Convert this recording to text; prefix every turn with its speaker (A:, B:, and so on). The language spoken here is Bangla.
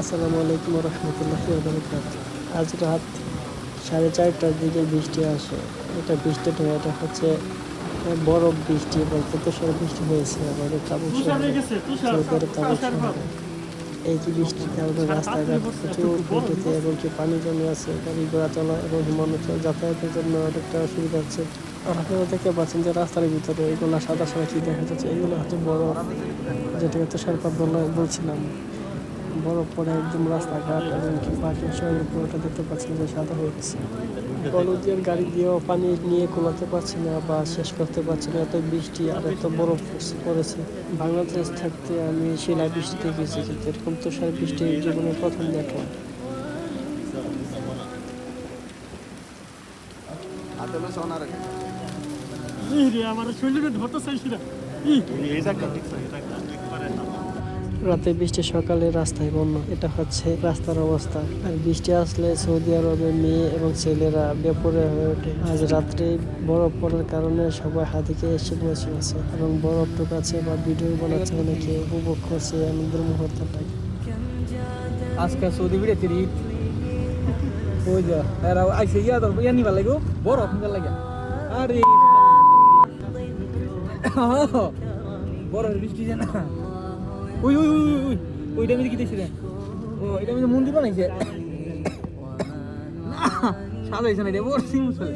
A: আসসালামু আলাইকুম রহমতুল্লাহি ওয়া বারাকাতুহু। আজ রাত 4:30টার দিকে বৃষ্টি আসে। এটা বৃষ্টিটা এটা হচ্ছে বরফ বৃষ্টি বলতে তুষার বৃষ্টি হয়েছে আমাদের তাবুক শহরে, সৌদি আরব তাবুক শহরে। এই যে বৃষ্টির কারণে রাস্তাঘাট প্রচুর পদ্ধতি এবং কি পানি জমে আছে, গাড়ি ঘোড়া চলা এবং মানুষ যাতায়াতের জন্য অনেকটা অসুবিধা হচ্ছে। আর আপনারা দেখতে পাচ্ছেন যে রাস্তার ভিতরে এগুলো সাদা সাদা কি দেখা যাচ্ছে, এগুলো হচ্ছে বরফ, যেটাকে তুষারপাত বলছিলাম। বরফ পরে একদম রাস্তাঘাট এবং কি পার্কিং শহরের পুরোটা দেখতে পাচ্ছেন যে সাদা হয়ে গেছে। কলেজের গাড়ি দিয়েও পানি নিয়ে কোলাতে পারছি না বা শেষ করতে পারছি না, এত বৃষ্টি আর এত বরফ পড়েছে। বাংলাদেশ থাকতে আমি শিলা বৃষ্টি দেখেছি, কিন্তু এরকম তুষার বৃষ্টি জীবনে প্রথম দেখলাম। রাতে বৃষ্টি, সকালে রাস্তায় বন্যা, এটা হচ্ছে রাস্তার অবস্থা। আর বৃষ্টি আসলে সৌদি আরবের মেয়ে এবং ছেলেরা বেপরে হয়ে ওঠে। আজ রাত্রে বরফ পড়ার কারণে সবাই হাতিকে এসে বসে আছে এবং বরফ টোকাচ্ছে বা ভিডিও বানাচ্ছে, অনেকে উপভোগ করছে আনন্দের মুহূর্তটাকে।
B: আজকে সৌদি ভিড়ে তিরি ওই যা এরা আইসে ইয়া তো ইয়া নিবার লাগো বড় আপনার লাগে আরে বড় বৃষ্টি জানা ওই ওই ওই ওই ওইটা আমি কি দেখছিলেন? ও এটা আমি মন্দির বানাইছে সাজাইছে না এটা বড় সিম্পল